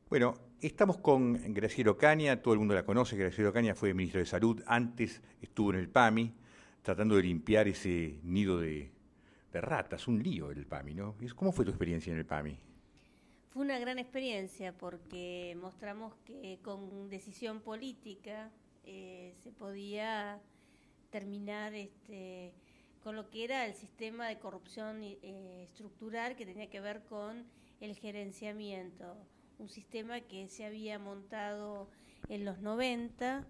Bueno, estamos con Graciela Ocaña, todo el mundo la conoce, Graciela Ocaña fue ministro de Salud, antes estuvo en el PAMI, tratando de limpiar ese nido de ratas, un lío el PAMI, ¿no? ¿Cómo fue tu experiencia en el PAMI? Fue una gran experiencia porque mostramos que con decisión política se podía terminar con lo que era el sistema de corrupción estructural que tenía que ver con el gerenciamiento. Un sistema que se había montado en los 90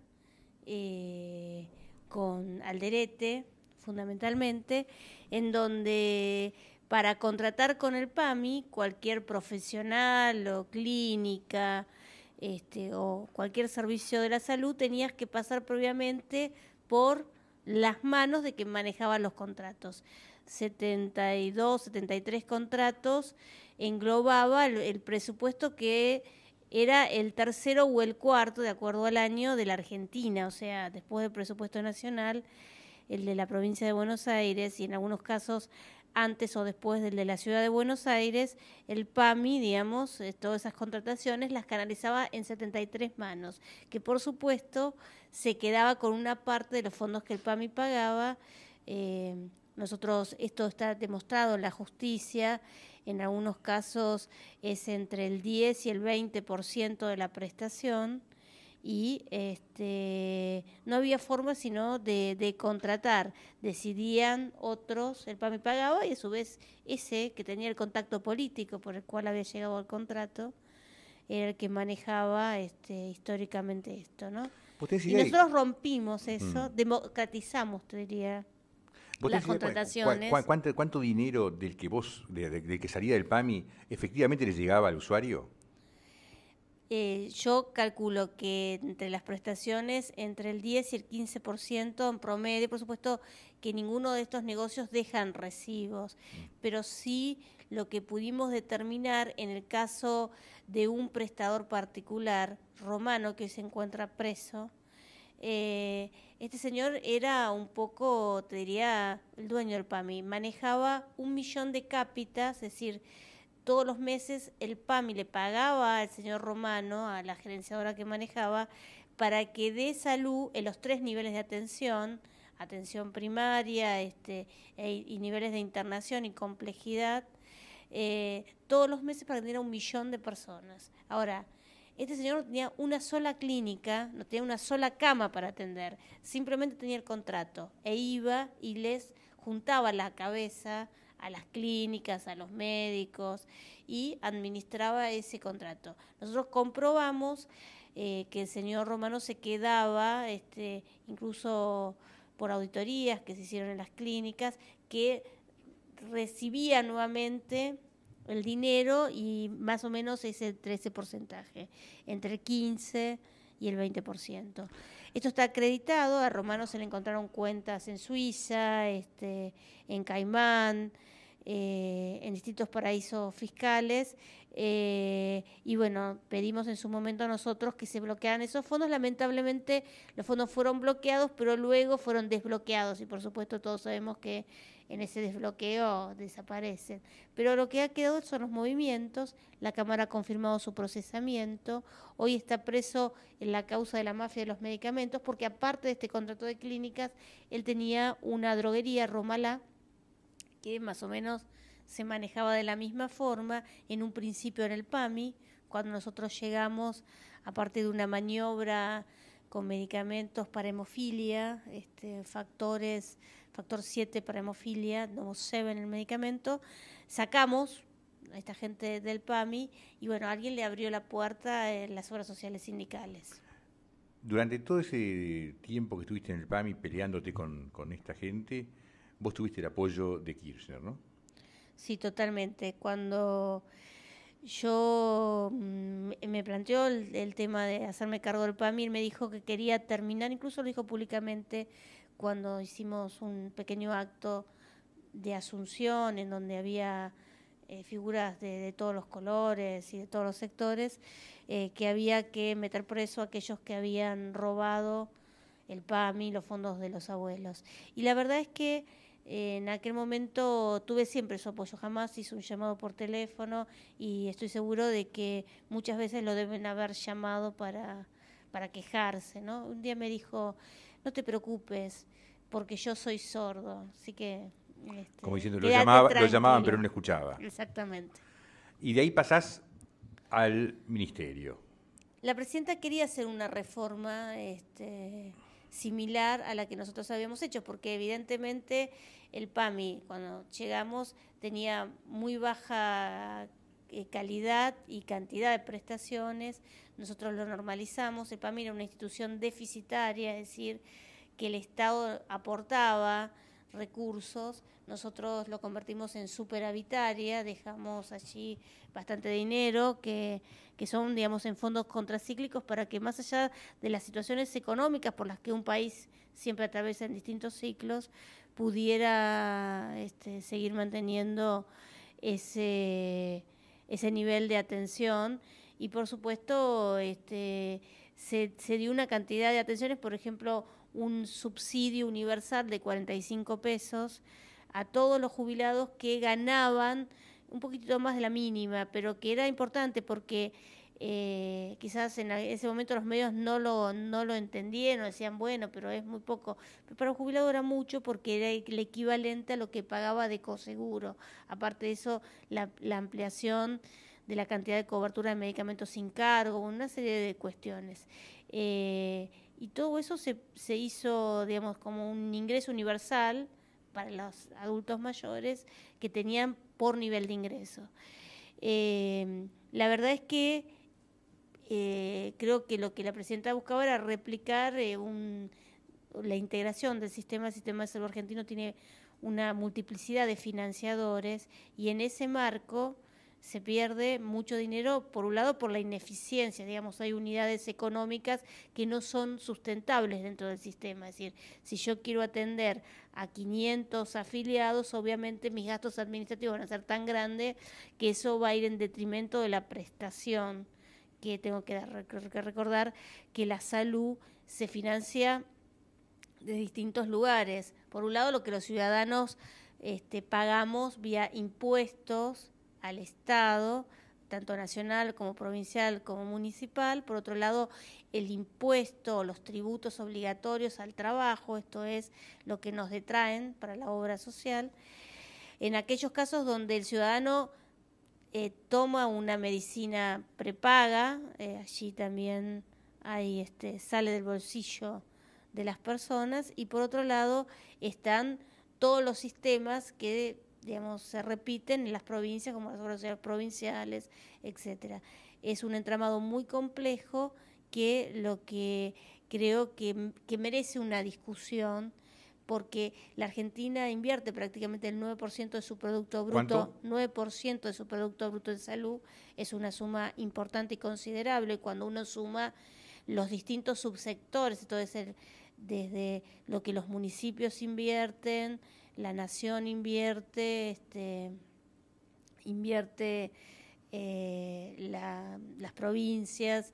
eh, con Alderete, fundamentalmente, en donde para contratar con el PAMI, cualquier profesional o clínica o cualquier servicio de la salud, tenías que pasar previamente por las manos de quien manejaba los contratos. 72, 73 contratos englobaba el presupuesto que era el tercero o el cuarto, de acuerdo al año, de la Argentina, o sea, después del presupuesto nacional, el de la provincia de Buenos Aires y en algunos casos antes o después del de la ciudad de Buenos Aires, el PAMI, digamos, todas esas contrataciones las canalizaba en 73 manos, que por supuesto se quedaba con una parte de los fondos que el PAMI pagaba. Nosotros, esto está demostrado en la justicia, en algunos casos es entre el 10 y el 20% de la prestación y no había forma sino de contratar. Decidían otros, el PAMI pagaba y a su vez ese que tenía el contacto político por el cual había llegado al contrato era el que manejaba históricamente esto, ¿no? ¿Vos tenés Y idea de, nosotros rompimos mm, eso, democratizamos, te diría, ¿vos las tenés idea contrataciones. cuánto dinero del que del que salía del PAMI efectivamente le llegaba al usuario? Yo calculo que entre las prestaciones, entre el 10 y el 15% en promedio, por supuesto que ninguno de estos negocios dejan recibos, pero sí lo que pudimos determinar en el caso de un prestador particular, Romano, que hoy se encuentra preso. Este señor era un poco, te diría, el dueño del PAMI, manejaba 1 millón de cápitas, es decir, todos los meses el PAMI le pagaba al señor Romano, a la gerenciadora que manejaba, para que dé salud en los 3 niveles de atención, atención primaria y niveles de internación y complejidad, todos los meses para atender a 1 millón de personas. Ahora, este señor no tenía una sola clínica, no tenía una sola cama para atender, simplemente tenía el contrato e iba y les juntaba la cabeza a las clínicas, a los médicos y administraba ese contrato. Nosotros comprobamos que el señor Romano se quedaba, incluso por auditorías que se hicieron en las clínicas, que recibía nuevamente el dinero y más o menos es el 13%, entre el 15 y el 20%. Esto está acreditado, a Romano se le encontraron cuentas en Suiza, en Caimán, en distintos paraísos fiscales. Y bueno, pedimos en su momento a nosotros que se bloquearan esos fondos. Lamentablemente los fondos fueron bloqueados, pero luego fueron desbloqueados y por supuesto todos sabemos que en ese desbloqueo desaparecen. Pero lo que ha quedado son los movimientos, la Cámara ha confirmado su procesamiento, hoy está preso en la causa de la mafia de los medicamentos, porque aparte de este contrato de clínicas, él tenía una droguería, Romalá, que más o menos se manejaba de la misma forma, en un principio en el PAMI, cuando nosotros llegamos a partir de una maniobra con medicamentos para hemofilia, factor 7 para hemofilia, Novoseven en el medicamento, sacamos a esta gente del PAMI y bueno, alguien le abrió la puerta en las obras sociales sindicales. Durante todo ese tiempo que estuviste en el PAMI peleándote con esta gente, vos tuviste el apoyo de Kirchner, ¿no? Sí, totalmente. Cuando yo me planteó el tema de hacerme cargo del PAMI, él me dijo que quería terminar, incluso lo dijo públicamente cuando hicimos un pequeño acto de asunción en donde había figuras de todos los colores y de todos los sectores, que había que meter preso a aquellos que habían robado el PAMI, los fondos de los abuelos. Y la verdad es que En aquel momento tuve siempre su apoyo, jamás hizo un llamado por teléfono y estoy seguro de que muchas veces lo deben haber llamado para quejarse, ¿no? Un día me dijo, no te preocupes, porque yo soy sordo, así que... Como diciendo, lo quédate lo llamaban tranquilo. pero no le escuchaba. Exactamente. Y de ahí pasás al ministerio. La presidenta quería hacer una reforma similar a la que nosotros habíamos hecho, porque evidentemente el PAMI, cuando llegamos, tenía muy baja calidad y cantidad de prestaciones. Nosotros lo normalizamos. El PAMI era una institución deficitaria, es decir, que el Estado aportaba recursos, nosotros lo convertimos en superavitaria, dejamos allí bastante dinero que son, digamos, en fondos contracíclicos para que más allá de las situaciones económicas por las que un país siempre atraviesa en distintos ciclos, pudiera seguir manteniendo ese nivel de atención y por supuesto se dio una cantidad de atenciones, por ejemplo, un subsidio universal de 45 pesos a todos los jubilados que ganaban un poquitito más de la mínima, pero que era importante porque quizás en ese momento los medios no lo entendieron, decían, bueno, pero es muy poco. Pero para un jubilado era mucho porque era el equivalente a lo que pagaba de coseguro. Aparte de eso, la ampliación de la cantidad de cobertura de medicamentos sin cargo, una serie de cuestiones. Y todo eso se hizo, digamos, como un ingreso universal para los adultos mayores que tenían por nivel de ingreso. La verdad es que creo que lo que la presidenta buscaba era replicar la integración del sistema. El sistema de salud argentino tiene una multiplicidad de financiadores y en ese marco se pierde mucho dinero, por un lado, por la ineficiencia, digamos, hay unidades económicas que no son sustentables dentro del sistema, es decir, si yo quiero atender a 500 afiliados, obviamente mis gastos administrativos van a ser tan grandes que eso va a ir en detrimento de la prestación, que tengo que recordar que la salud se financia de distintos lugares. Por un lado, lo que los ciudadanos pagamos vía impuestos al Estado, tanto nacional como provincial como municipal. Por otro lado, el impuesto, los tributos obligatorios al trabajo, esto es lo que nos detraen para la obra social. En aquellos casos donde el ciudadano toma una medicina prepaga, allí también hay, sale del bolsillo de las personas, y por otro lado están todos los sistemas que, digamos, se repiten en las provincias, como las obras sociales provinciales, etcétera. Es un entramado muy complejo que lo que creo que merece una discusión, porque la Argentina invierte prácticamente el 9% de su Producto Bruto. ¿Cuánto? 9% de su Producto Bruto en salud es una suma importante y considerable cuando uno suma los distintos subsectores, entonces desde lo que los municipios invierten, la nación invierte, las provincias,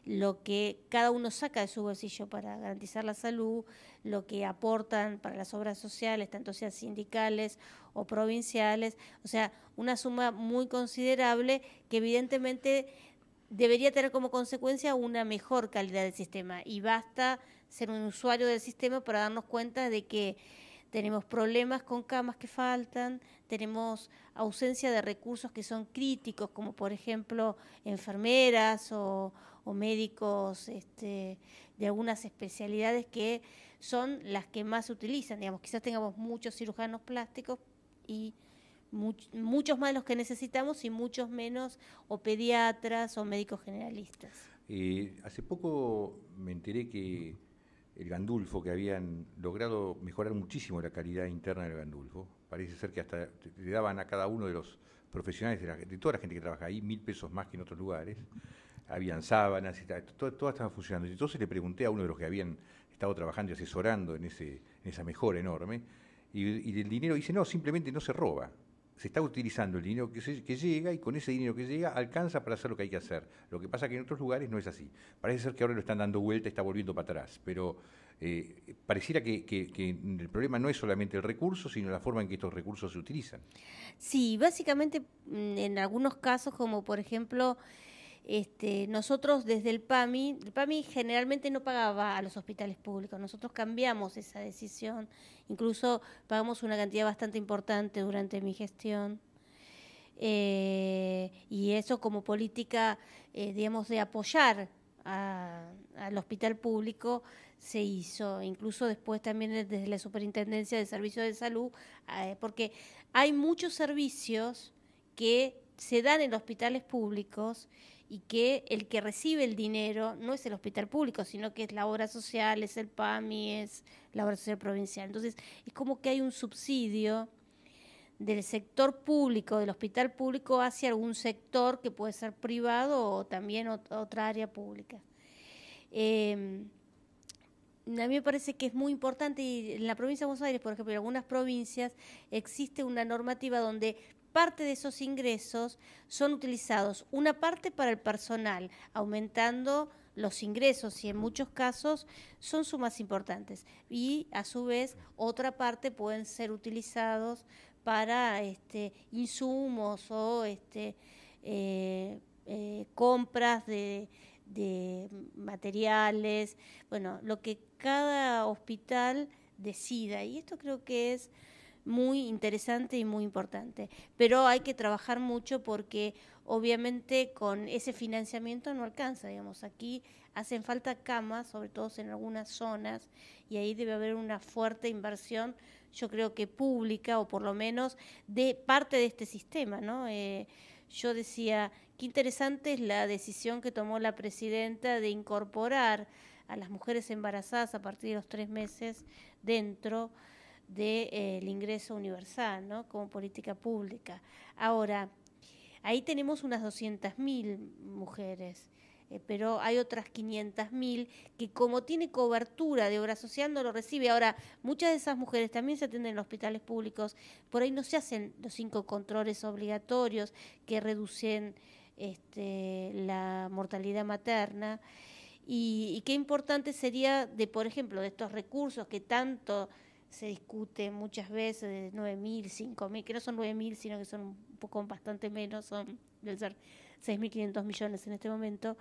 lo que cada uno saca de su bolsillo para garantizar la salud, lo que aportan para las obras sociales, tanto sean sindicales o provinciales, o sea, una suma muy considerable que evidentemente debería tener como consecuencia una mejor calidad del sistema, y basta ser un usuario del sistema para darnos cuenta de que tenemos problemas con camas que faltan, tenemos ausencia de recursos que son críticos, como por ejemplo enfermeras o médicos de algunas especialidades que son las que más se utilizan. Digamos, quizás tengamos muchos cirujanos plásticos y muchos más de los que necesitamos y muchos menos o pediatras o médicos generalistas. Hace poco me enteré que el Gandulfo, que habían logrado mejorar muchísimo la calidad interna del Gandulfo, parece ser que hasta le daban a cada uno de los profesionales, de toda la gente que trabaja ahí, 1.000 pesos más que en otros lugares, habían sábanas, y todo estaba funcionando. Entonces le pregunté a uno de los que habían estado trabajando y asesorando en esa mejora enorme, y el dinero dice, no, simplemente no se roba. Se está utilizando el dinero que llega, y con ese dinero que llega alcanza para hacer lo que hay que hacer. Lo que pasa es que en otros lugares no es así. Parece ser que ahora lo están dando vuelta y está volviendo para atrás, pero Pareciera que el problema no es solamente el recurso, sino la forma en que estos recursos se utilizan. Sí, básicamente en algunos casos, como por ejemplo, nosotros desde el PAMI generalmente no pagaba a los hospitales públicos, nosotros cambiamos esa decisión, incluso pagamos una cantidad bastante importante durante mi gestión. Y eso como política, digamos, de apoyar al hospital público se hizo, incluso después también desde la Superintendencia de Servicios de Salud, porque hay muchos servicios que se dan en hospitales públicos y que el que recibe el dinero no es el hospital público, sino que es la obra social, es el PAMI, es la obra social provincial. Entonces, es como que hay un subsidio del sector público, del hospital público, hacia algún sector que puede ser privado o también otra área pública. A mí me parece que es muy importante, y en la provincia de Buenos Aires, por ejemplo, en algunas provincias existe una normativa donde parte de esos ingresos son utilizados, una parte para el personal, aumentando los ingresos y en muchos casos son sumas importantes, y a su vez otra parte pueden ser utilizados para insumos o compras de materiales, bueno, lo que cada hospital decida, y esto creo que es muy interesante y muy importante, pero hay que trabajar mucho porque obviamente con ese financiamiento no alcanza, digamos, aquí hacen falta camas, sobre todo en algunas zonas, y ahí debe haber una fuerte inversión, yo creo que pública, o por lo menos de parte de este sistema, ¿no? Yo decía, qué interesante es la decisión que tomó la presidenta de incorporar a las mujeres embarazadas a partir de los 3 meses dentro del ingreso universal, ¿no? Como política pública. Ahora, ahí tenemos unas 200.000 mujeres, pero hay otras 500.000 que como tiene cobertura de obra social no lo recibe. Ahora, muchas de esas mujeres también se atienden en hospitales públicos, por ahí no se hacen los 5 controles obligatorios que reducen la mortalidad materna, y qué importante sería por ejemplo, de estos recursos que tanto se discute muchas veces, de 9.000, 5.000, que no son 9.000, sino que son un poco bastante menos, deben ser 6.500 millones en este momento.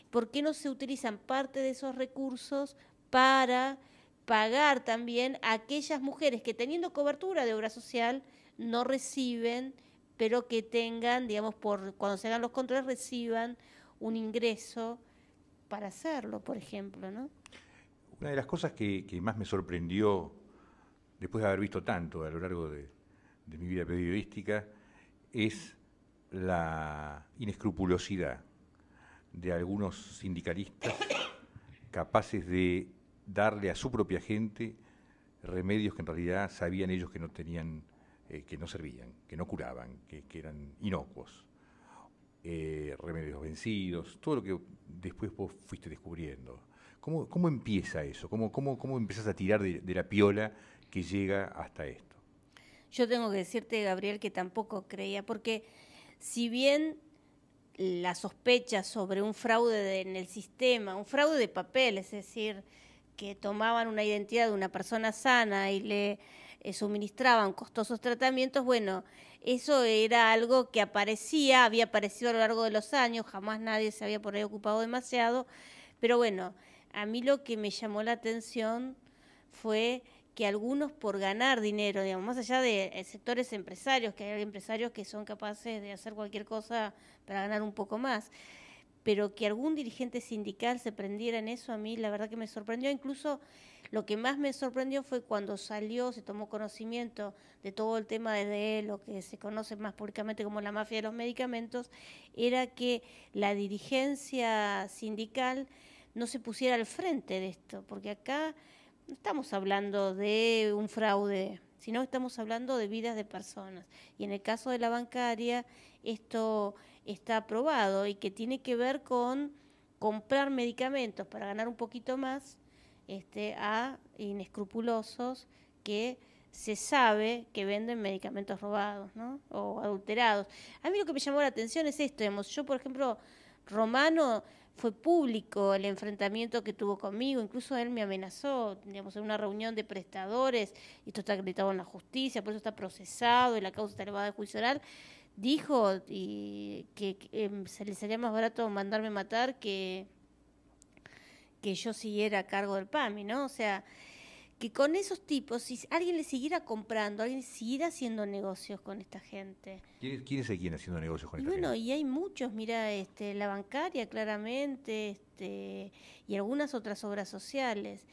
¿Por qué no se utilizan parte de esos recursos para pagar también a aquellas mujeres que, teniendo cobertura de obra social, no reciben, pero que tengan, digamos, cuando se hagan los controles, reciban un ingreso para hacerlo, por ejemplo, ¿no? Una de las cosas que más me sorprendió, después de haber visto tanto a lo largo de mi vida periodística, es la inescrupulosidad de algunos sindicalistas capaces de darle a su propia gente remedios que en realidad sabían ellos que no tenían, que no servían, que no curaban, que eran inocuos. Remedios vencidos, todo lo que después vos fuiste descubriendo. ¿Cómo empieza eso? ¿Cómo empezás a tirar de la piola que llega hasta esto? Yo tengo que decirte, Gabriel, que tampoco creía, porque si bien la sospecha sobre un fraude en el sistema, un fraude de papel, es decir, que tomaban una identidad de una persona sana y le suministraban costosos tratamientos, bueno, eso era algo que había aparecido a lo largo de los años, jamás nadie se había por ahí ocupado demasiado, pero bueno, a mí lo que me llamó la atención fue que algunos, por ganar dinero, digamos, más allá de sectores empresarios, que hay empresarios que son capaces de hacer cualquier cosa para ganar un poco más, pero que algún dirigente sindical se prendiera en eso, a mí la verdad que me sorprendió. Incluso lo que más me sorprendió fue cuando se tomó conocimiento de todo el tema de lo que se conoce más públicamente como la mafia de los medicamentos, era que la dirigencia sindical no se pusiera al frente de esto, porque acá no estamos hablando de un fraude, sino que estamos hablando de vidas de personas. Y en el caso de la bancaria, esto está aprobado y que tiene que ver con comprar medicamentos para ganar un poquito más a inescrupulosos que se sabe que venden medicamentos robados, ¿no? O adulterados. A mí lo que me llamó la atención es esto, digamos, yo por ejemplo, Romano fue público el enfrentamiento que tuvo conmigo, incluso él me amenazó, digamos, en una reunión de prestadores, y esto está acreditado en la justicia, por eso está procesado y la causa está elevada de juicio oral, dijo que se le sería más barato mandarme matar que yo siguiera a cargo del PAMI, ¿no? O sea, que con esos tipos, si alguien le siguiera comprando, alguien siguiera haciendo negocios con esta gente. ¿Quiénes seguían haciendo negocios con Y esta bueno, gente? y hay muchos, mira, la bancaria claramente, y algunas otras obras sociales,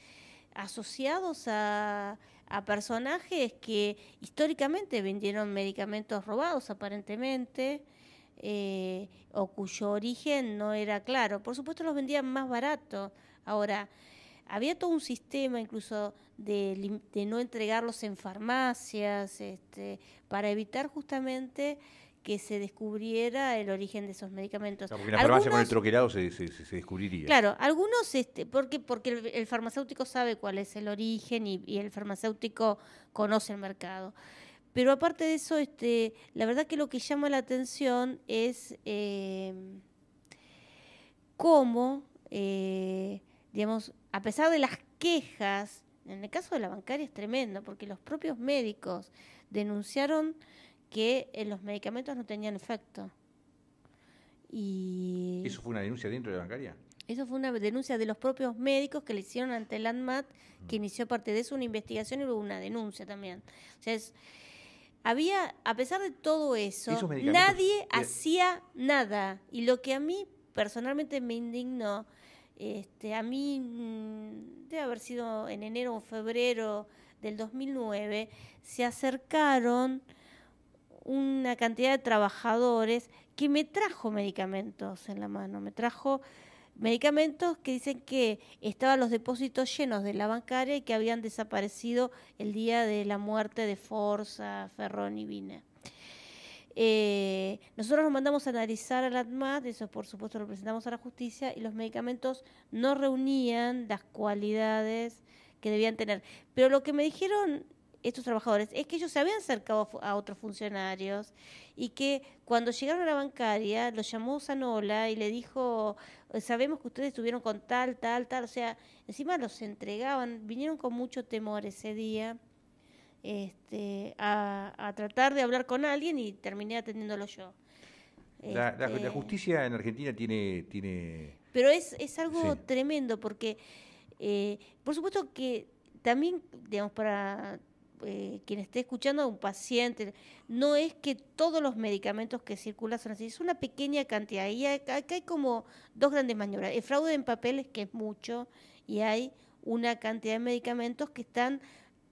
asociados a personajes que históricamente vendieron medicamentos robados aparentemente, o cuyo origen no era claro. Por supuesto los vendían más barato. Ahora, había todo un sistema incluso de no entregarlos en farmacias, para evitar justamente que se descubriera el origen de esos medicamentos. Porque en la farmacia con el troquelado se descubriría. Claro, algunos, porque el farmacéutico sabe cuál es el origen y el farmacéutico conoce el mercado. Pero aparte de eso, la verdad que lo que llama la atención es cómo, digamos, a pesar de las quejas, en el caso de la bancaria es tremendo, porque los propios médicos denunciaron que los medicamentos no tenían efecto. Y ¿Eso fue una denuncia dentro de la bancaria? eso fue una denuncia de los propios médicos que le hicieron ante el ANMAT, que inició a partir de eso una investigación y luego una denuncia también. O sea, había, a pesar de todo eso, nadie hacía nada. Y lo que a mí personalmente me indignó, a mí debe haber sido en enero o febrero del 2009, se acercaron una cantidad de trabajadores que me trajo medicamentos en la mano, me trajo medicamentos que dicen que estaban los depósitos llenos de la bancaria y que habían desaparecido el día de la muerte de Forza, Ferrón y Vine. Nosotros nos mandamos a analizar al ANMAT, eso por supuesto lo presentamos a la justicia, y los medicamentos no reunían las cualidades que debían tener. Pero lo que me dijeron estos trabajadores es que ellos se habían acercado a otros funcionarios y que cuando llegaron a la bancaria los llamó Zanola y le dijo, sabemos que ustedes estuvieron con tal, o sea, encima los entregaban, vinieron con mucho temor ese día a tratar de hablar con alguien y terminé atendiéndolo yo. La justicia en Argentina tiene... Pero es algo tremendo porque, por supuesto que también, digamos, para quien esté escuchando a un paciente, no es que todos los medicamentos que circulan son así, es una pequeña cantidad. Y acá hay como dos grandes maniobras. El fraude en papeles, que es mucho, y hay una cantidad de medicamentos que están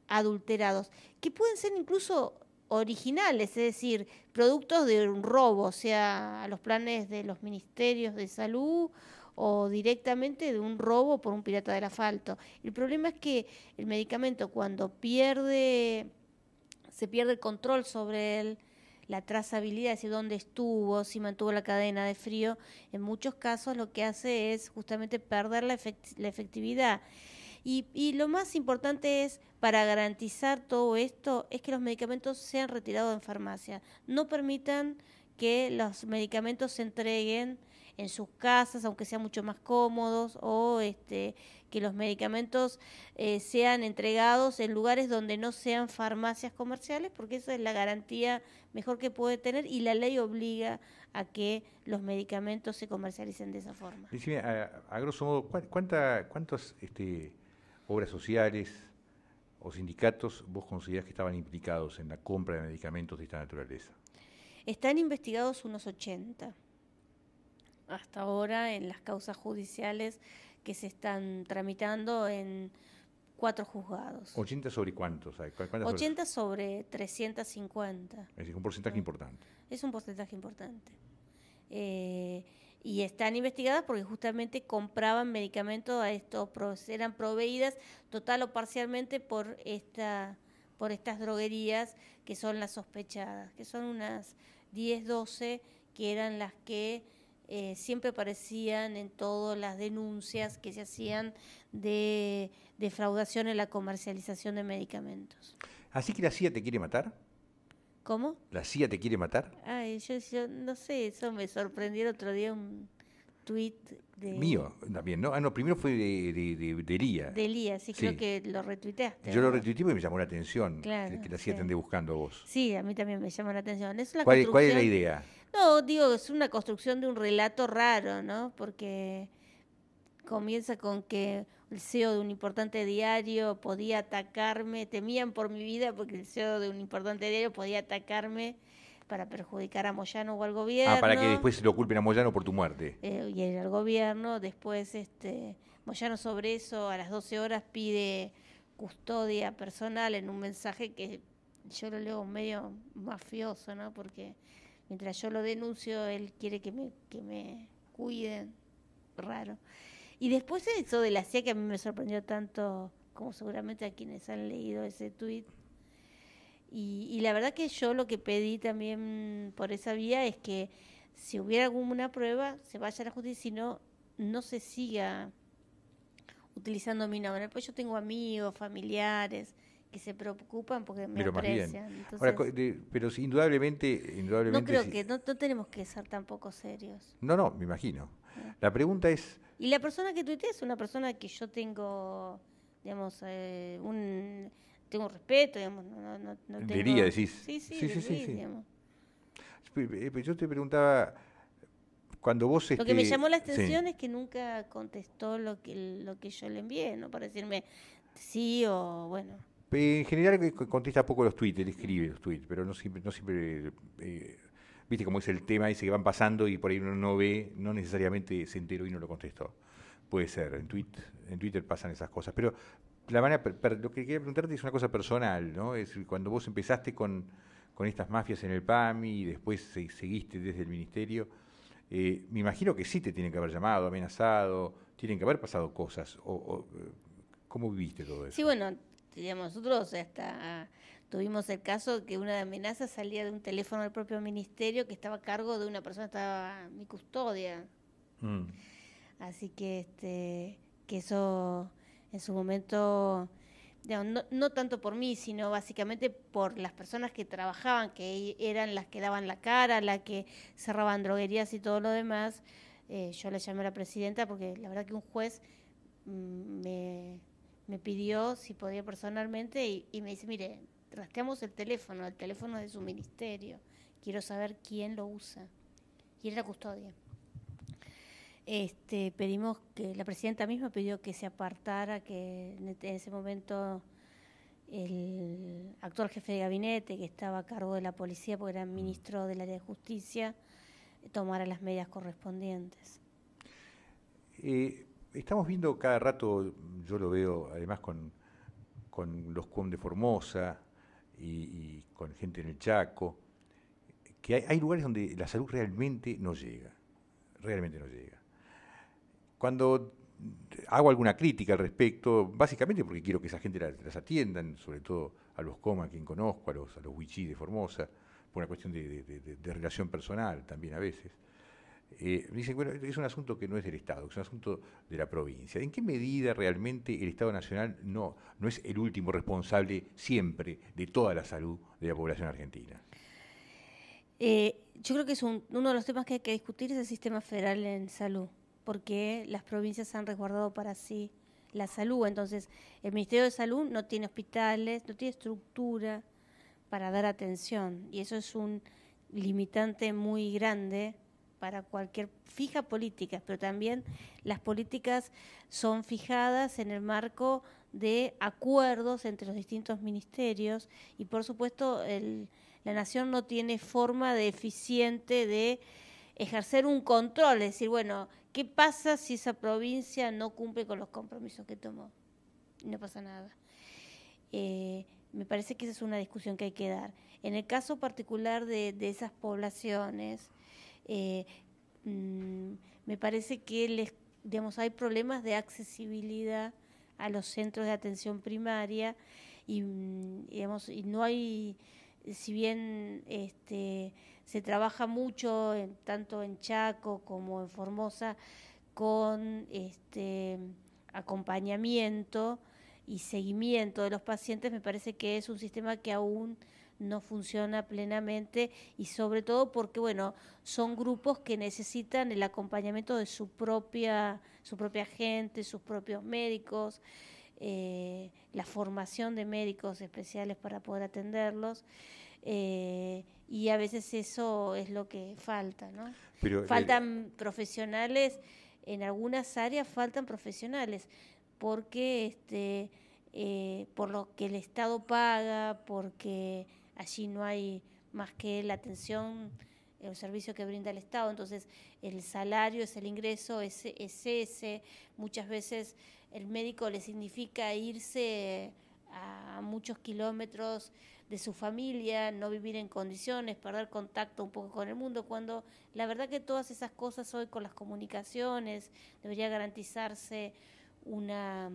adulterados, que pueden ser incluso originales, es decir, productos de un robo, o sea, a los planes de los ministerios de salud o directamente de un robo por un pirata del asfalto. El problema es que el medicamento cuando se pierde el control sobre él, la trazabilidad, es decir, dónde estuvo, si mantuvo la cadena de frío, en muchos casos lo que hace es justamente perder la efectividad. Y lo más importante es, para garantizar todo esto, es que los medicamentos sean retirados en farmacia. No permitan que los medicamentos se entreguen en sus casas, aunque sean mucho más cómodos, o que los medicamentos sean entregados en lugares donde no sean farmacias comerciales, porque esa es la garantía mejor que puede tener y la ley obliga a que los medicamentos se comercialicen de esa forma. Decime, a grosso modo, ¿cuántas obras sociales o sindicatos vos considerás que estaban implicados en la compra de medicamentos de esta naturaleza? Están investigados unos 80 hasta ahora en las causas judiciales que se están tramitando en 4 juzgados. ¿80 sobre cuántos? 80 sobre 350. Es decir, un porcentaje importante. Es un porcentaje importante. Y están investigadas porque justamente compraban medicamentos a estos, eran proveídas total o parcialmente por estas droguerías que son las sospechadas, que son unas 10, 12 que eran las que siempre aparecían en todas las denuncias que se hacían de defraudación en la comercialización de medicamentos. ¿Así que la CIA te quiere matar? ¿Cómo? ¿La CIA te quiere matar? Ay, yo no sé, eso me sorprendió el otro día tuit de... Mío también, ¿no? Ah, no, primero fue de Lía. De Elías, sí, Sí. creo que lo retuiteaste. Yo lo ¿verdad? retuiteé porque me llamó la atención, Claro, que la sí. hacía te andé buscando a vos. Sí, a mí también me llama la atención. Es una ¿Cuál es la construcción... idea? No, digo, es una construcción de un relato raro, ¿no? Porque comienza con que el CEO de un importante diario podía atacarme, temían por mi vida porque el CEO de un importante diario podía atacarme para perjudicar a Moyano o al Ah, para que gobierno, después lo culpen a Moyano por tu muerte. y al gobierno. Después Moyano sobre eso a las 12 horas pide custodia personal en un mensaje que yo lo leo medio mafioso, ¿no? Porque mientras yo lo denuncio, él quiere que me cuiden. Raro. Y después eso de la CIA que a mí me sorprendió tanto, como seguramente a quienes han leído ese tuit. Y la verdad que yo lo que pedí también por esa vía es que si hubiera alguna prueba, se vaya a la justicia, si no, no se siga utilizando mi nombre. Pues yo tengo amigos, familiares que se preocupan porque me Pero más bien. aprecian. Ahora, Entonces, pero indudablemente, no creo sí. que, no tenemos que ser tampoco serios. No, no, me imagino. ¿No? La pregunta es, Y la persona que tuitea es una persona que yo tengo, digamos, tengo respeto, digamos, no diría, tengo... decís. Sí, sí, Sí, de sí, sí, Luis, sí. digamos. Yo te preguntaba, cuando vos, Lo que me llamó la sí. atención es que nunca contestó lo que yo le envié, ¿no? Para decirme sí o bueno. En general contesta poco los tweets, él escribe los tweets, pero no siempre viste cómo es el tema ese que van pasando y por ahí uno no ve, no necesariamente se enteró y no lo contestó. Puede ser, en Twitter pasan esas cosas, pero la manera, lo que quería preguntarte es una cosa personal, ¿no? Es cuando vos empezaste con estas mafias en el PAMI y después seguiste desde el ministerio, me imagino que sí te tienen que haber llamado, amenazado, tienen que haber pasado cosas, ¿cómo viviste todo Sí, eso? bueno, digamos, nosotros hasta tuvimos el caso que una amenaza salía de un teléfono del propio ministerio que estaba a cargo de una persona que estaba mi custodia. Mm. Así que eso en su momento, digamos, no tanto por mí, sino básicamente por las personas que trabajaban, que eran las que daban la cara, las que cerraban droguerías y todo lo demás. Yo le llamé a la presidenta porque la verdad que un juez me pidió si podía personalmente y me dice, mire, rastreamos el teléfono es de su ministerio, quiero saber quién lo usa. Y era la custodia. Pedimos que la presidenta misma pidió que se apartara, que en ese momento el actual jefe de gabinete que estaba a cargo de la policía porque era ministro del área de justicia tomara las medidas correspondientes. Estamos viendo cada rato, yo lo veo además con los CUM de Formosa y con gente en el Chaco, que hay lugares donde la salud realmente no llega, realmente no llega. Cuando hago alguna crítica al respecto, básicamente porque quiero que esa gente las atiendan, sobre todo a los COMA, a quien conozco, a los Wichí de Formosa, por una cuestión de relación personal también a veces. Dicen, bueno, es un asunto que no es del Estado, es un asunto de la provincia. ¿En qué medida realmente el Estado Nacional no es el último responsable siempre de toda la salud de la población argentina? Yo creo que es uno de los temas que hay que discutir es el sistema federal en salud, porque las provincias han resguardado para sí la salud. Entonces, el Ministerio de Salud no tiene hospitales, no tiene estructura para dar atención, y eso es un limitante muy grande para cualquier fija política, pero también las políticas son fijadas en el marco de acuerdos entre los distintos ministerios y por supuesto la nación no tiene forma de eficiente de ejercer un control, es decir, bueno, ¿qué pasa si esa provincia no cumple con los compromisos que tomó? No pasa nada. Me parece que esa es una discusión que hay que dar. En el caso particular de esas poblaciones, me parece que digamos, hay problemas de accesibilidad a los centros de atención primaria y, digamos, y no hay, si bien se trabaja mucho tanto en Chaco como en Formosa con acompañamiento y seguimiento de los pacientes, me parece que es un sistema que aún no funciona plenamente, y sobre todo porque, bueno, son grupos que necesitan el acompañamiento de su propia gente, sus propios médicos, la formación de médicos especiales para poder atenderlos, y a veces eso es lo que falta, ¿no? Pero Faltan profesionales, en algunas áreas faltan profesionales, porque por lo que el Estado paga, porque allí no hay más que la atención, el servicio que brinda el Estado. Entonces el salario es el ingreso, es ese. Muchas veces el médico le significa irse a muchos kilómetros de su familia, no vivir en condiciones, perder contacto un poco con el mundo, cuando la verdad que todas esas cosas hoy con las comunicaciones debería garantizarse una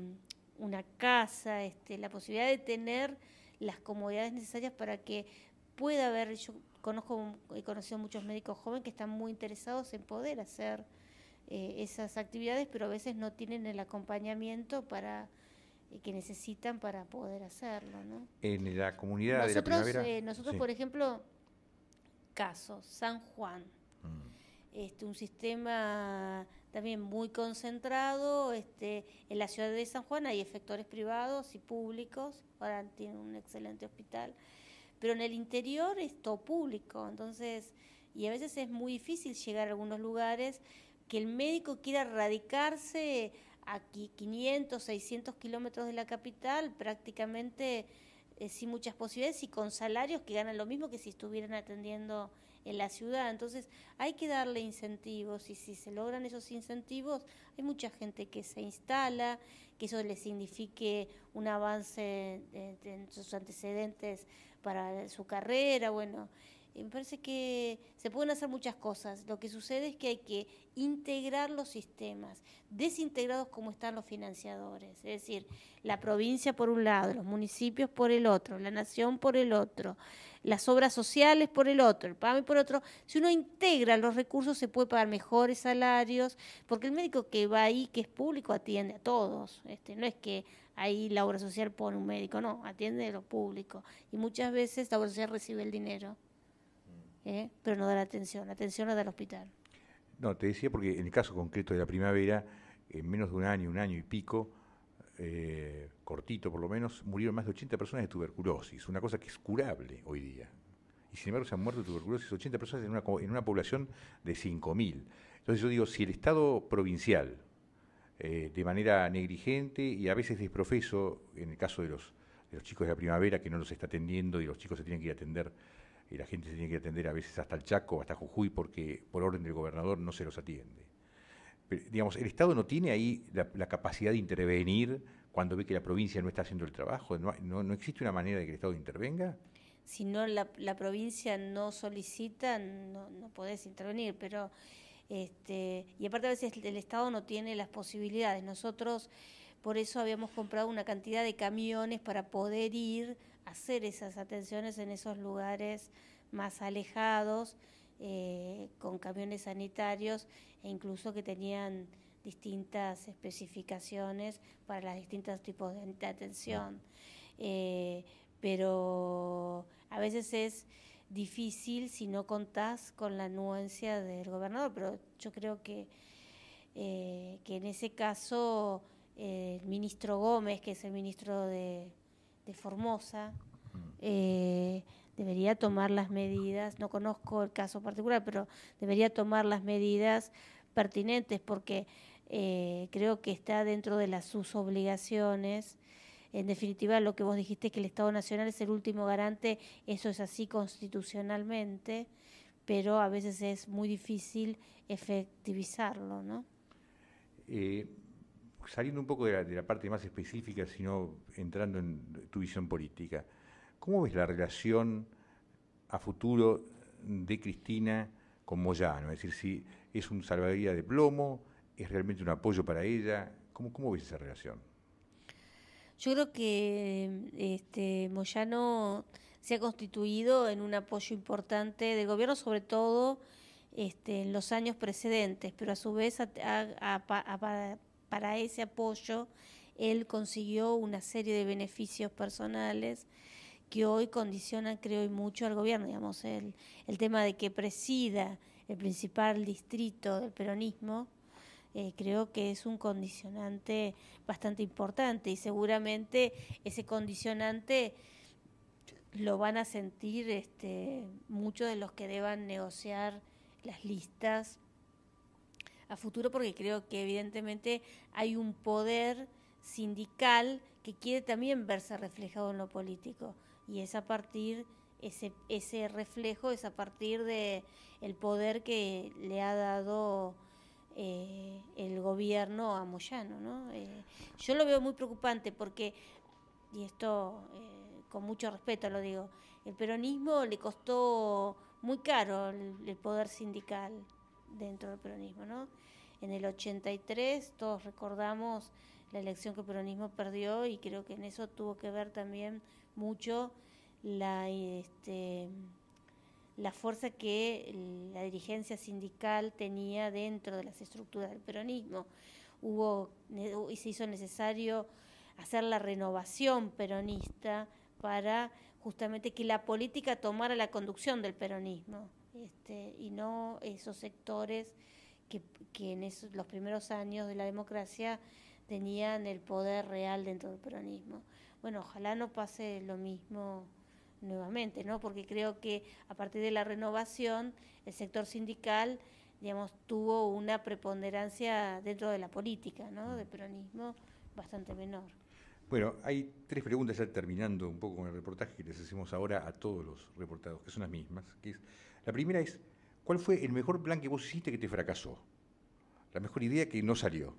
casa, la posibilidad de tener las comodidades necesarias para que pueda haber. Yo he conocido muchos médicos jóvenes que están muy interesados en poder hacer esas actividades, pero a veces no tienen el acompañamiento que necesitan para poder hacerlo, ¿no? en la comunidad de la Primavera. Nosotros, Sí. por ejemplo, casos, San Juan, un sistema también muy concentrado. En la ciudad de San Juan hay efectores privados y públicos, ahora tienen un excelente hospital, pero en el interior es todo público, entonces, y a veces es muy difícil llegar a algunos lugares, que el médico quiera radicarse aquí 500, 600 kilómetros de la capital, prácticamente sin muchas posibilidades y con salarios que ganan lo mismo que si estuvieran atendiendo en la ciudad. Entonces hay que darle incentivos, y si se logran esos incentivos, hay mucha gente que se instala, que eso le signifique un avance en sus antecedentes para su carrera. Bueno, me parece que se pueden hacer muchas cosas. Lo que sucede es que hay que integrar los sistemas, desintegrados como están los financiadores, es decir, la provincia por un lado, los municipios por el otro, la nación por el otro, las obras sociales por el otro, el PAMI por otro. Si uno integra los recursos, se puede pagar mejores salarios, porque el médico que va ahí, que es público, atiende a todos. No es que ahí la obra social pone un médico, no, atiende a lo público. Y muchas veces la obra social recibe el dinero, pero no da la atención la da el hospital. No, te decía porque en el caso concreto de la Primavera, en menos de un año y pico, cortito por lo menos, murieron más de 80 personas de tuberculosis, una cosa que es curable hoy día. Y sin embargo se han muerto de tuberculosis 80 personas en una población de 5.000. Entonces yo digo, si el Estado provincial, de manera negligente y a veces desprofeso, en el caso de los chicos de la Primavera, que no los está atendiendo y los chicos se tienen que ir a atender, y la gente se tiene que atender a veces hasta el Chaco, hasta Jujuy, porque por orden del gobernador no se los atiende. Pero, digamos, el Estado no tiene ahí la capacidad de intervenir cuando ve que la provincia no está haciendo el trabajo. ¿No existe una manera de que el Estado intervenga? Si no la provincia no solicita, no podés intervenir, pero y aparte a veces el Estado no tiene las posibilidades. Nosotros por eso habíamos comprado una cantidad de camiones para poder ir a hacer esas atenciones en esos lugares más alejados, con camiones sanitarios, e incluso que tenían distintas especificaciones para los distintos tipos de atención. Pero a veces es difícil si no contás con la anuencia del gobernador, pero yo creo que en ese caso el ministro Gómez, que es el ministro de Formosa, debería tomar las medidas. No conozco el caso particular, pero debería tomar las medidas pertinentes, porque creo que está dentro de sus obligaciones. En definitiva, lo que vos dijiste, que el Estado Nacional es el último garante, eso es así constitucionalmente, pero a veces es muy difícil efectivizarlo, ¿no? Saliendo un poco de la parte más específica, sino entrando en tu visión política, ¿cómo ves la relación a futuro de Cristina con Moyano? Es decir, si es un salvavidas de plomo, es realmente un apoyo para ella. ¿Cómo ves esa relación? Yo creo que Moyano se ha constituido en un apoyo importante del gobierno, sobre todo en los años precedentes, pero a su vez para ese apoyo él consiguió una serie de beneficios personales que hoy condicionan, creo, y mucho al gobierno, digamos, el tema de que presida el principal distrito del peronismo, creo que es un condicionante bastante importante y seguramente ese condicionante lo van a sentir muchos de los que deban negociar las listas a futuro, porque creo que evidentemente hay un poder sindical que quiere también verse reflejado en lo político, y es a partir ese reflejo es a partir de el poder que le ha dado el gobierno a Moyano, ¿no? Yo lo veo muy preocupante porque, y esto con mucho respeto lo digo, el peronismo le costó muy caro el poder sindical dentro del peronismo, ¿no? En el 83 todos recordamos la elección que el peronismo perdió, y creo que en eso tuvo que ver también mucho la fuerza que la dirigencia sindical tenía dentro de las estructuras del peronismo. Y se hizo necesario hacer la renovación peronista para justamente que la política tomara la conducción del peronismo, y no esos sectores que en los primeros años de la democracia tenían el poder real dentro del peronismo. Bueno, ojalá no pase lo mismo nuevamente, ¿no? Porque creo que a partir de la renovación el sector sindical, digamos, tuvo una preponderancia dentro de la política, ¿no?, del peronismo bastante menor. Bueno, hay 3 preguntas ya terminando un poco con el reportaje que les hacemos ahora a todos los reportados, que son las mismas. La primera es, ¿cuál fue el mejor plan que vos hiciste que te fracasó? La mejor idea que no salió.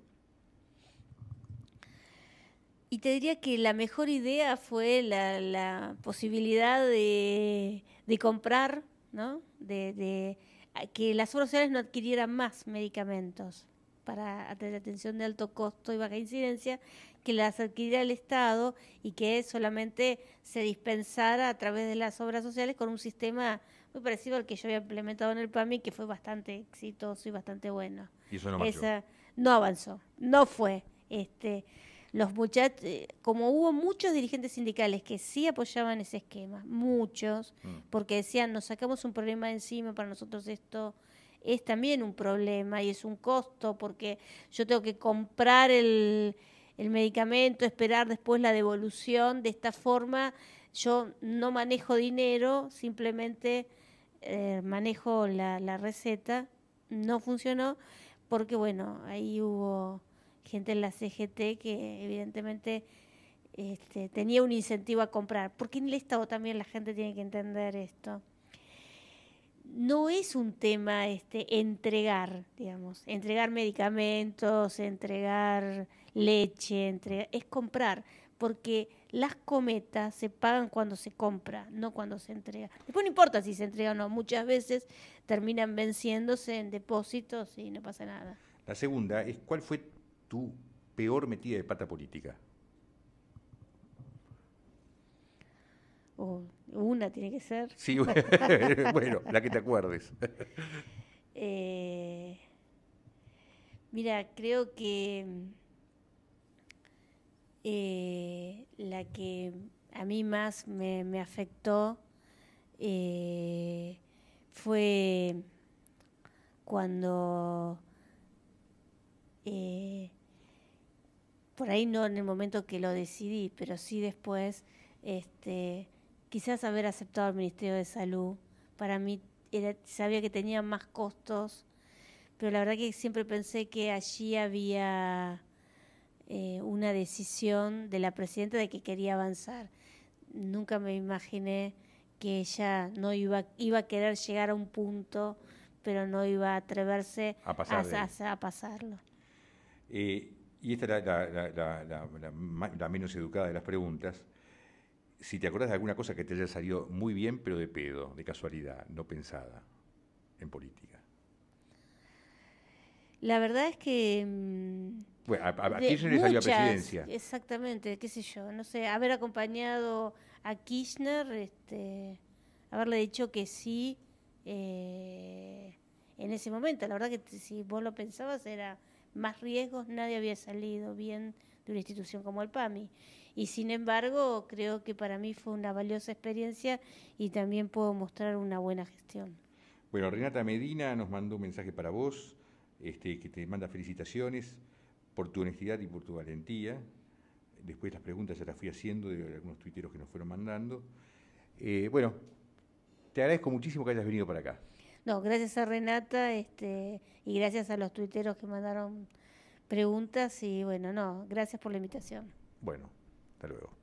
Y te diría que la mejor idea fue la posibilidad de comprar, ¿no?, de que las obras sociales no adquirieran más medicamentos para atención de alto costo y baja incidencia, que las adquiriera el Estado y que solamente se dispensara a través de las obras sociales con un sistema muy parecido al que yo había implementado en el PAMI, que fue bastante exitoso y bastante bueno. Y eso no marchó. No avanzó, no fue. Los muchachos, como hubo muchos dirigentes sindicales que sí apoyaban ese esquema, muchos, porque decían, nos sacamos un problema de encima, para nosotros esto es también un problema y es un costo, porque yo tengo que comprar el medicamento, esperar después la devolución. De esta forma yo no manejo dinero, simplemente manejo la receta. No funcionó porque, bueno, ahí hubo gente en la CGT que evidentemente tenía un incentivo a comprar, porque en el Estado también la gente tiene que entender esto. No es un tema entregar, digamos, entregar medicamentos, entregar leche, es comprar, porque las cometas se pagan cuando se compra, no cuando se entrega. Después no importa si se entrega o no, muchas veces terminan venciéndose en depósitos y no pasa nada. La segunda es, ¿cuál fue tu peor metida de pata política? Una tiene que ser. Sí, bueno, la que te acuerdes. Mira, creo que la que a mí más me afectó fue cuando, por ahí no en el momento que lo decidí, pero sí después, quizás haber aceptado el Ministerio de Salud. Para mí sabía que tenía más costos, pero la verdad que siempre pensé que allí había una decisión de la presidenta de que quería avanzar. Nunca me imaginé que ella no iba a querer llegar a un punto, pero no iba a atreverse a pasarlo. Y esta es la menos educada de las preguntas. Si te acordás de alguna cosa que te haya salido muy bien, pero de pedo, de casualidad, no pensada en política. La verdad es que bueno, a Kirchner le salió a presidencia. Exactamente, qué sé yo, no sé, haber acompañado a Kirchner, haberle dicho que sí en ese momento. La verdad que si vos lo pensabas era más riesgos, nadie había salido bien de una institución como el PAMI. Y sin embargo, creo que para mí fue una valiosa experiencia y también puedo mostrar una buena gestión. Bueno, Renata Medina nos mandó un mensaje para vos, que te manda felicitaciones por tu honestidad y por tu valentía. Después las preguntas ya las fui haciendo de algunos tuiteros que nos fueron mandando. Bueno, te agradezco muchísimo que hayas venido para acá. No, gracias a Renata y gracias a los tuiteros que mandaron preguntas y bueno, no, gracias por la invitación. Bueno, hasta luego.